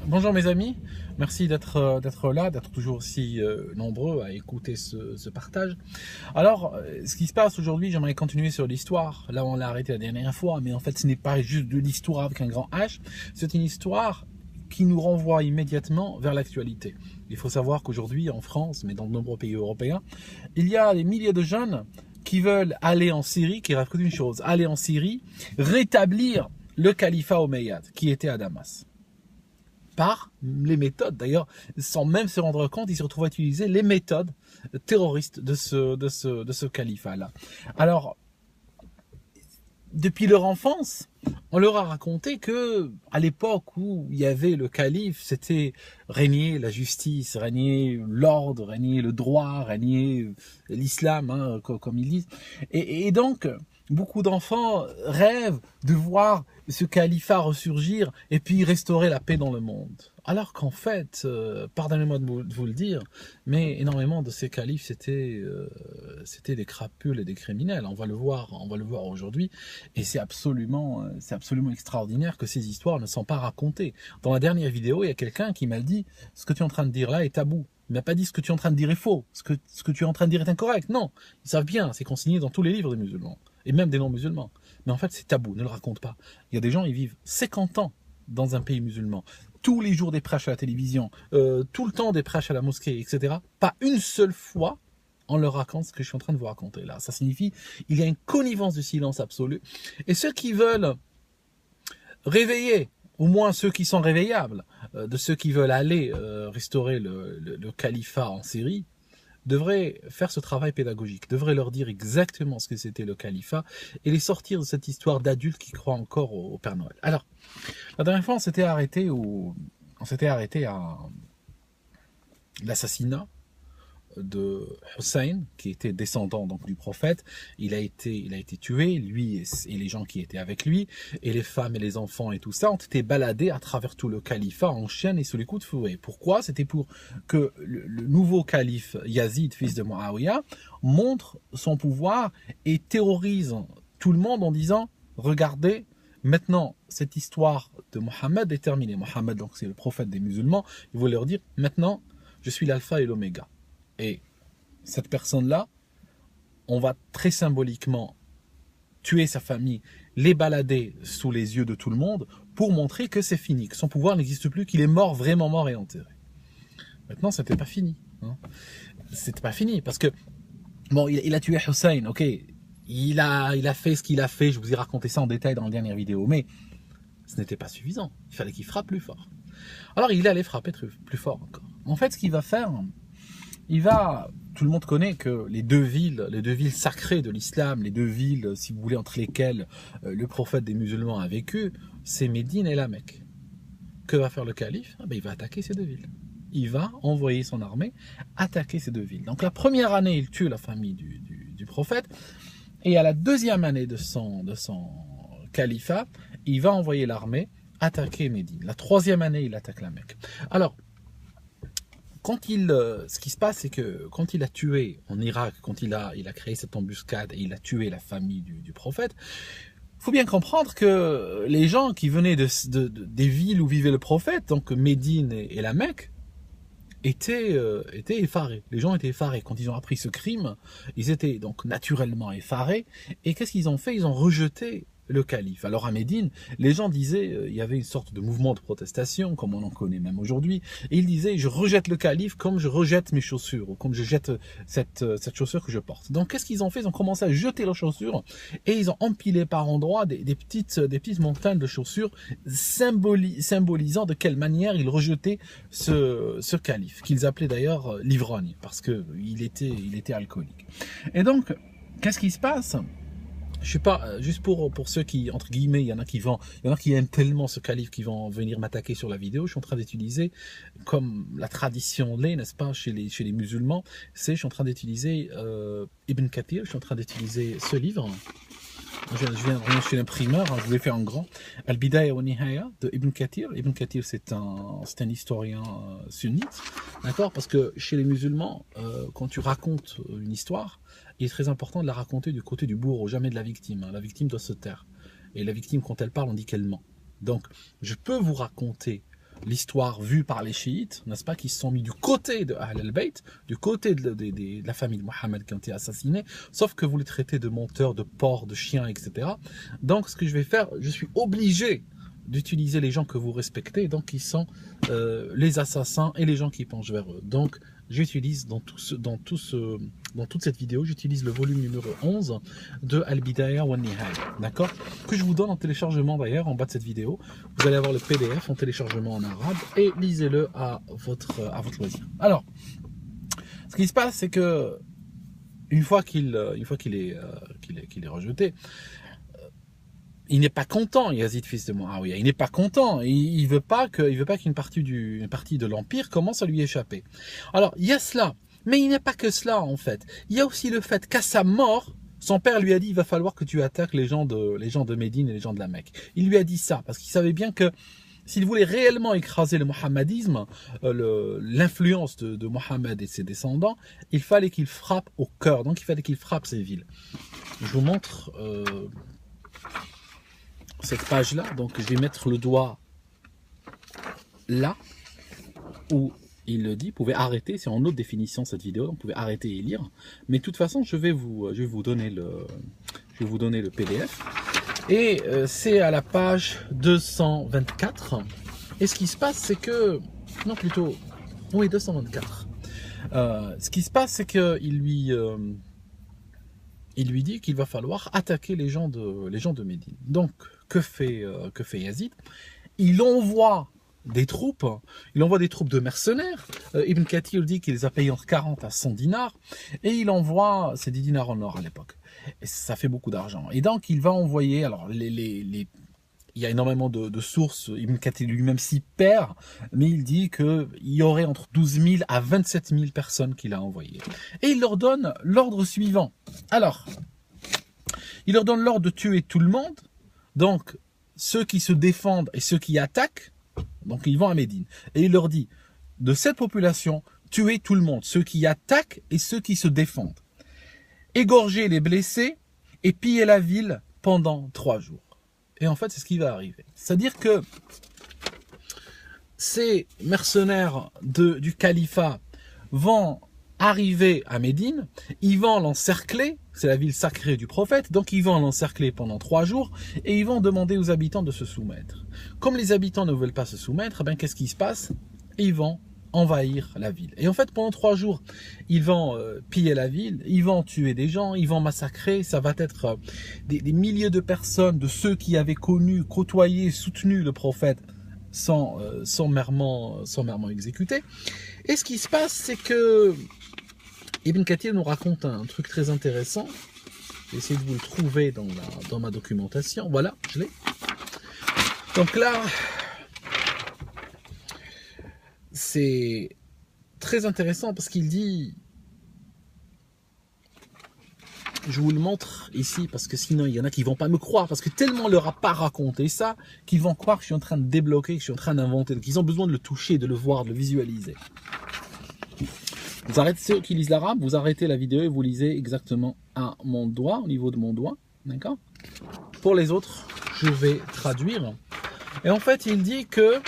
Bonjour mes amis, merci d'être là, d'être toujours aussi nombreux à écouter ce partage. Alors, ce qui se passe aujourd'hui, j'aimerais continuer sur l'histoire. Là, on l'a arrêté la dernière fois, mais en fait, ce n'est pas juste de l'histoire avec un grand H, c'est une histoire qui nous renvoie immédiatement vers l'actualité. Il faut savoir qu'aujourd'hui, en France, mais dans de nombreux pays européens, il y a des milliers de jeunes qui veulent aller en Syrie, qui racontent une chose, aller en Syrie, rétablir le califat omeyyade qui était à Damas. Par les méthodes, d'ailleurs, sans même se rendre compte, ils se retrouvent à utiliser les méthodes terroristes de ce califat-là. Alors, depuis leur enfance, on leur a raconté que à l'époque où il y avait le calife, c'était régner la justice, régner l'ordre, régner le droit, régner l'islam, hein, comme ils disent. Et donc, beaucoup d'enfants rêvent de voir ce califat ressurgir et puis restaurer la paix dans le monde. Alors qu'en fait, pardonnez-moi de vous le dire, mais énormément de ces califes c'était des crapules et des criminels. On va le voir aujourd'hui, et c'est absolument extraordinaire que ces histoires ne sont pas racontées. Dans la dernière vidéo, il y a quelqu'un qui m'a dit ce que tu es en train de dire là est tabou. Il m'a pas dit ce que tu es en train de dire est faux, ce que tu es en train de dire est incorrect. Non, ils savent bien, c'est consigné dans tous les livres des musulmans et même des non-musulmans. Mais en fait, c'est tabou, ne le raconte pas. Il y a des gens, ils vivent 50 ans dans un pays musulman, tous les jours des prêches à la télévision, tout le temps des prêches à la mosquée, etc. Pas une seule fois on leur raconte ce que je suis en train de vous raconter là. Ça signifie il y a une connivence de silence absolu. Et ceux qui veulent réveiller, au moins ceux qui sont réveillables, de ceux qui veulent aller restaurer le califat en Syrie, devrait faire ce travail pédagogique, devrait leur dire exactement ce que c'était le califat et les sortir de cette histoire d'adultes qui croient encore au Père Noël. Alors, la dernière fois, on s'était arrêté à l'assassinat de Hussein, qui était descendant donc du prophète. Il a été tué, lui et les gens qui étaient avec lui, et les femmes et les enfants et tout ça ont été baladés à travers tout le califat en chaîne et sous les coups de fouet. Pourquoi? C'était pour que le nouveau calife Yazid, fils de Muawiyah, montre son pouvoir et terrorise tout le monde en disant regardez, maintenant cette histoire de Mohammed est terminée. Mohammed, donc c'est le prophète des musulmans. Il voulait leur dire maintenant je suis l'alpha et l'oméga. Et cette personne-là, on va très symboliquement tuer sa famille, les balader sous les yeux de tout le monde pour montrer que c'est fini, que son pouvoir n'existe plus, qu'il est mort, vraiment mort et enterré. Maintenant, c'était pas fini. Hein. C'était pas fini parce que, bon, il a tué Hussein, ok, il a fait ce qu'il a fait, je vous ai raconté ça en détail dans la dernière vidéo, mais ce n'était pas suffisant. Il fallait qu'il frappe plus fort. Alors, il allait frapper plus fort encore. En fait, ce qu'il va faire, tout le monde connaît que les deux villes sacrées de l'islam, les deux villes, si vous voulez, entre lesquelles le prophète des musulmans a vécu, c'est Médine et la Mecque. Que va faire le calife? Il va attaquer ces deux villes. Il va envoyer son armée attaquer ces deux villes. Donc la première année, il tue la famille du prophète, et à la deuxième année de son califat, il va envoyer l'armée attaquer Médine. La troisième année, il attaque la Mecque. Alors, ce qui se passe, c'est que quand il a tué en Irak, quand il a créé cette embuscade et il a tué la famille du prophète, il faut bien comprendre que les gens qui venaient des villes où vivait le prophète, donc Médine et la Mecque, étaient effarés. Les gens étaient effarés. Quand ils ont appris ce crime, ils étaient donc naturellement effarés. Et qu'est-ce qu'ils ont fait? Ils ont rejeté le calife. Alors à Médine, les gens disaient, il y avait une sorte de mouvement de protestation, comme on en connaît même aujourd'hui, et ils disaient, je rejette le calife comme je rejette mes chaussures, ou comme je jette cette chaussure que je porte. Donc qu'est-ce qu'ils ont fait? Ils ont commencé à jeter leurs chaussures, et ils ont empilé par endroits des petites montagnes de chaussures, symbolisant de quelle manière ils rejetaient ce calife, qu'ils appelaient d'ailleurs l'ivrogne, parce qu'il était alcoolique. Et donc, qu'est-ce qui se passe? Je suis pas, juste pour ceux qui, entre guillemets, il y en a qui aiment tellement ce calife qui vont venir m'attaquer sur la vidéo. Je suis en train d'utiliser, comme la tradition l'est, n'est-ce pas, chez les musulmans, je suis en train d'utiliser Ibn Kathir, je suis en train d'utiliser ce livre. Je viens chez l'imprimeur, je vous l'ai fait en grand. Al-Bidaya wa Nihaya de Ibn Kathir. Ibn Kathir, c'est un historien sunnite, d'accord? Parce que chez les musulmans, quand tu racontes une histoire, il est très important de la raconter du côté du bourreau, jamais de la victime. La victime doit se taire. Et la victime, quand elle parle, on dit qu'elle ment. Donc, je peux vous raconter l'histoire vue par les chiites, n'est-ce pas, qui se sont mis du côté de Ahl al-Bayt, du côté de la famille de Mohammed qui ont été assassinés, sauf que vous les traitez de menteurs, de porcs, de chiens, etc. Donc ce que je vais faire, je suis obligé d'utiliser les gens que vous respectez, donc qui sont les assassins et les gens qui penchent vers eux. Donc j'utilise dans toute cette vidéo, j'utilise le volume numéro 11 de Al-Bidaya wa Nihaya, d'accord, que je vous donne en téléchargement d'ailleurs en bas de cette vidéo. Vous allez avoir le PDF en téléchargement en arabe et lisez-le à votre loisir. Alors, ce qui se passe, c'est que une fois qu'il est rejeté, il n'est pas content, Yazid fils de Muawiyah. Il n'est pas content. Il veut pas qu'une partie de l'empire commence à lui échapper. Alors il y a cela, mais il n'y a pas que cela en fait. Il y a aussi le fait qu'à sa mort, son père lui a dit il va falloir que tu attaques les gens de Médine et les gens de la Mecque. Il lui a dit ça parce qu'il savait bien que s'il voulait réellement écraser le mohammadisme, l'influence de Mohammed et ses descendants, il fallait qu'il frappe au cœur. Donc il fallait qu'il frappe ces villes. Je vous montre cette page-là, donc je vais mettre le doigt là, où il le dit. Vous pouvez arrêter, c'est en haute définition cette vidéo, donc vous pouvez arrêter et lire. Mais de toute façon, je vais vous donner le PDF. Et c'est à la page 224. Et ce qui se passe, c'est que... Non, plutôt... Oui, 224. Ce qui se passe, c'est qu'il lui dit qu'il va falloir attaquer les gens de Médine. Donc, que fait Yazid? Il envoie des troupes de mercenaires. Ibn Kathir dit qu'il les a payés entre 40 à 100 dinars, et il envoie, c'est 10 dinars en or à l'époque, et ça fait beaucoup d'argent. Et donc, il va envoyer, alors il y a énormément de sources, Ibn Kathir lui-même s'y perd, mais il dit qu'il y aurait entre 12 000 à 27 000 personnes qu'il a envoyées. Et il leur donne l'ordre suivant. Alors, il leur donne l'ordre de tuer tout le monde, donc ceux qui se défendent et ceux qui attaquent, donc ils vont à Médine. Et il leur dit, de cette population, tuez tout le monde, ceux qui attaquent et ceux qui se défendent. Égorgez les blessés et pillez la ville pendant 3 jours. Et en fait, c'est ce qui va arriver. C'est-à-dire que ces mercenaires du califat vont arriver à Médine, ils vont l'encercler, c'est la ville sacrée du prophète, donc ils vont l'encercler pendant 3 jours et ils vont demander aux habitants de se soumettre. Comme les habitants ne veulent pas se soumettre, ben qu'est-ce qui se passe? Ils vont envahir la ville. Et en fait, pendant 3 jours, ils vont piller la ville, ils vont tuer des gens, ils vont massacrer, ça va être des milliers de personnes, de ceux qui avaient connu, côtoyé, soutenu le prophète, sans merment exécutés. Et ce qui se passe, c'est que Ibn Kathir nous raconte un truc très intéressant. Je vais essayer de vous le trouver dans ma documentation. Voilà, je l'ai. Donc là, c'est très intéressant parce qu'il dit, je vous le montre ici parce que sinon il y en a qui vont pas me croire parce que tellement on leur a pas raconté ça qu'ils vont croire que je suis en train de débloquer, que je suis en train d'inventer. Donc ils ont besoin de le toucher, de le voir, de le visualiser. Vous arrêtez, ceux qui lisent l'arabe, vous arrêtez la vidéo et vous lisez exactement à mon doigt, au niveau de mon doigt, d'accord? Pour les autres, je vais traduire. Et en fait, il dit que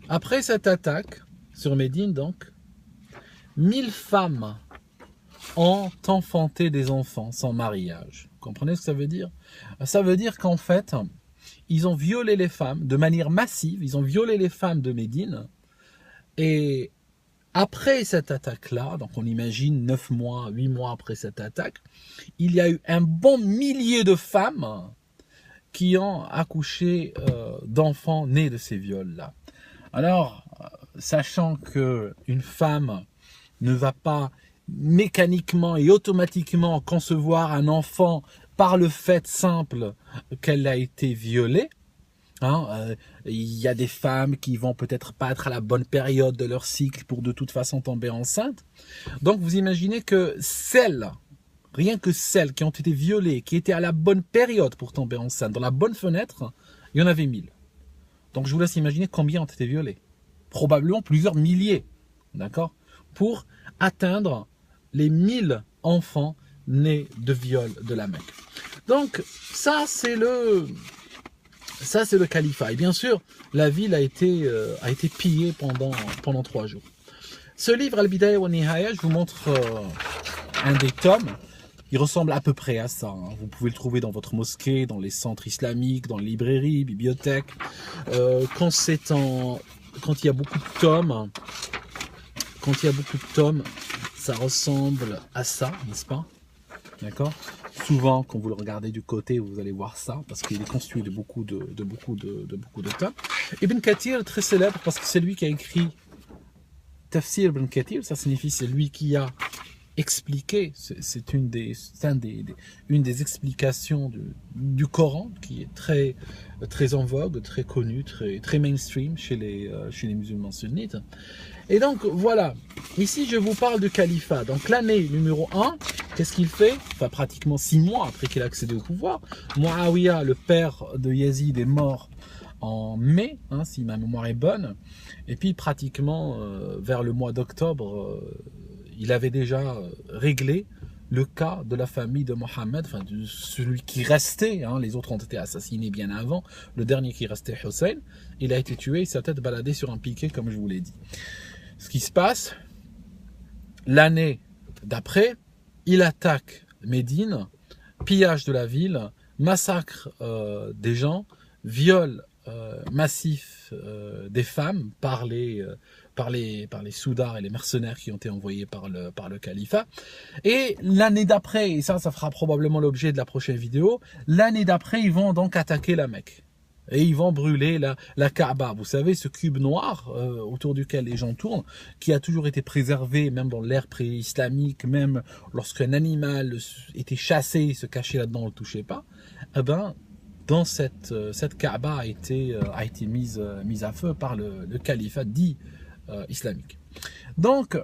après cette attaque sur Médine, donc, 1000 femmes ont enfanté des enfants sans mariage. Vous comprenez ce que ça veut dire? Ça veut dire qu'en fait, ils ont violé les femmes de manière massive, ils ont violé les femmes de Médine, et après cette attaque-là, donc on imagine 9 mois, 8 mois après cette attaque, il y a eu un bon millier de femmes qui ont accouché d'enfants nés de ces viols-là. Alors, sachant qu'une femme ne va pas mécaniquement et automatiquement concevoir un enfant par le fait simple qu'elle a été violée, il y a des femmes qui vont peut-être pas être à la bonne période de leur cycle pour de toute façon tomber enceinte. Donc vous imaginez que rien que celles qui ont été violées, qui étaient à la bonne période pour tomber enceinte, dans la bonne fenêtre, il y en avait 1000. Donc je vous laisse imaginer combien ont été violées. Probablement plusieurs milliers, d'accord, pour atteindre les 1000 enfants nés de viol de la Mecque. Donc ça c'est Ça, c'est le califat. Et bien sûr, la ville a été pillée pendant 3 jours. Ce livre, Al-Bidaya wa Nihaya, je vous montre un des tomes. Il ressemble à peu près à ça. Hein. Vous pouvez le trouver dans votre mosquée, dans les centres islamiques, dans les librairies, bibliothèques. Quand il y a beaucoup de tomes, ça ressemble à ça, n'est-ce pas? D'accord? Souvent, quand vous le regardez du côté, vous allez voir ça, parce qu'il est construit de beaucoup de tomes. Ibn Kathir, très célèbre, parce que c'est lui qui a écrit Tafsir Ibn Kathir, ça signifie c'est lui qui a expliqué, c'est une des explications du Coran qui est très en vogue, très connue, très mainstream chez les musulmans sunnites. Et donc voilà, ici je vous parle du califat. Donc l'année numéro 1, qu'est-ce qu'il fait? Enfin pratiquement 6 mois après qu'il a accédé au pouvoir. Muawiyah, le père de Yazid, est mort en mai, hein, si ma mémoire est bonne. Et puis pratiquement vers le mois d'octobre, il avait déjà réglé le cas de la famille de Mohammed, enfin de celui qui restait, hein, les autres ont été assassinés bien avant, le dernier qui restait, Hussein, il a été tué, sa tête baladée sur un piquet comme je vous l'ai dit. Ce qui se passe, l'année d'après, il attaque Médine, pillage de la ville, massacre des gens, viol massif des femmes par les soudards et les mercenaires qui ont été envoyés par le califat. Et l'année d'après, et ça fera probablement l'objet de la prochaine vidéo, l'année d'après, ils vont donc attaquer la Mecque. Et ils vont brûler la Kaaba. Vous savez, ce cube noir autour duquel les gens tournent, qui a toujours été préservé, même dans l'ère pré-islamique, même lorsqu'un animal était chassé, se cachait là-dedans, on ne le touchait pas. Eh ben, dans cette Kaaba a été mise à feu par le califat dit islamique. Donc,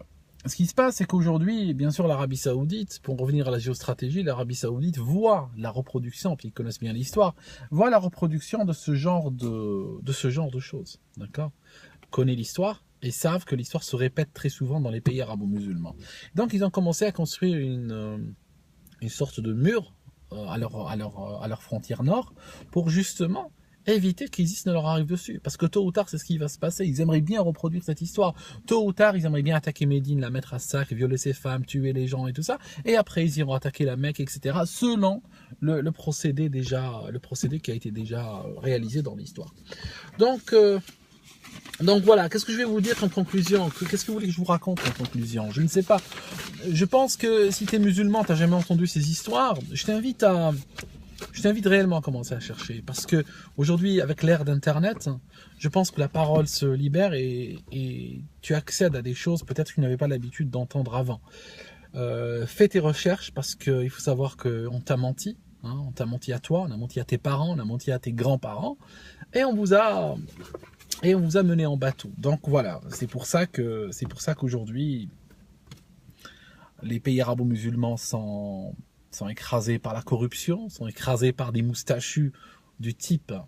ce qui se passe, c'est qu'aujourd'hui, bien sûr, l'Arabie Saoudite, pour revenir à la géostratégie, l'Arabie Saoudite voit la reproduction, puis ils connaissent bien l'histoire, voit la reproduction de ce genre de choses, d'accord? Connaît l'histoire et savent que l'histoire se répète très souvent dans les pays arabo-musulmans. Donc, ils ont commencé à construire une sorte de mur à leur frontière nord pour justement éviter qu'ISIS ne leur arrive dessus. Parce que tôt ou tard, c'est ce qui va se passer. Ils aimeraient bien reproduire cette histoire. Tôt ou tard, ils aimeraient bien attaquer Médine, la mettre à sac, violer ses femmes, tuer les gens et tout ça. Et après, ils iront attaquer la Mecque, etc. Selon le procédé qui a été déjà réalisé dans l'histoire. Donc voilà, qu'est-ce que je vais vous dire en conclusion? Qu'est-ce que vous voulez que je vous raconte en conclusion? Je ne sais pas. Je pense que si tu es musulman, tu n'as jamais entendu ces histoires, je t'invite réellement à commencer à chercher. Parce que aujourd'hui, avec l'ère d'Internet, je pense que la parole se libère et tu accèdes à des choses peut-être que tu n'avais pas l'habitude d'entendre avant. Fais tes recherches parce qu'il faut savoir qu'on t'a menti. Hein, on t'a menti à toi, on a menti à tes parents, on a menti à tes grands-parents. Et on vous a mené en bateau. Donc voilà, c'est pour ça qu'aujourd'hui, les pays arabo-musulmans sont écrasés par la corruption, sont écrasés par des moustachus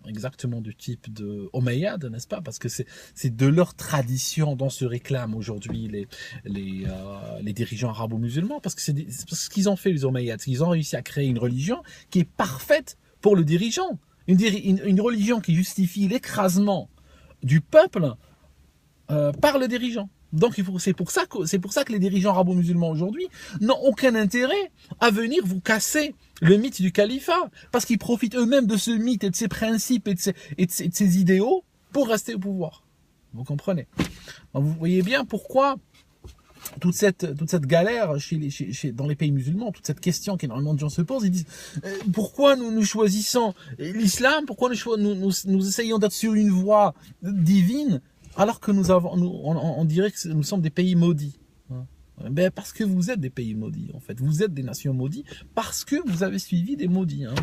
exactement du type de Omeyyades, n'est-ce pas? Parce que c'est de leur tradition dont se réclament aujourd'hui les dirigeants arabo-musulmans, parce que c'est ce qu'ils ont fait, les Omeyyades. Ils ont réussi à créer une religion qui est parfaite pour le dirigeant. Une religion qui justifie l'écrasement du peuple par le dirigeant. Donc c'est pour ça que les dirigeants arabo-musulmans aujourd'hui n'ont aucun intérêt à venir vous casser le mythe du califat, parce qu'ils profitent eux-mêmes de ce mythe et de ses principes et de ses idéaux pour rester au pouvoir. Vous comprenez? Donc vous voyez bien pourquoi toute cette galère dans les pays musulmans, toute cette question qu'énormément de gens se posent, ils disent pourquoi nous choisissons l'islam, pourquoi nous essayons d'être sur une voie divine, alors que on dirait que nous sommes des pays maudits. Ben parce que vous êtes des pays maudits, en fait. Vous êtes des nations maudites parce que vous avez suivi des maudits, hein,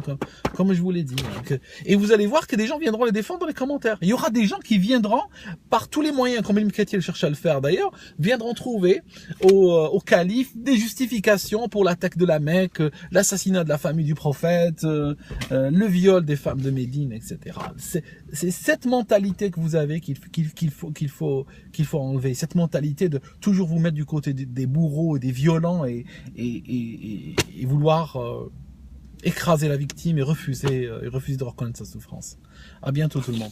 comme je vous l'ai dit. Hein, et vous allez voir que des gens viendront les défendre dans les commentaires. Il y aura des gens qui viendront, par tous les moyens, comme Ibn Kathir cherche à le faire d'ailleurs, viendront trouver au calife des justifications pour l'attaque de la Mecque, l'assassinat de la famille du prophète, le viol des femmes de Médine, etc. C'est cette mentalité que vous avez qu'il faut enlever. Cette mentalité de toujours vous mettre du côté des bourreaux et des violents et vouloir écraser la victime et refuser de reconnaître sa souffrance. À bientôt tout le monde.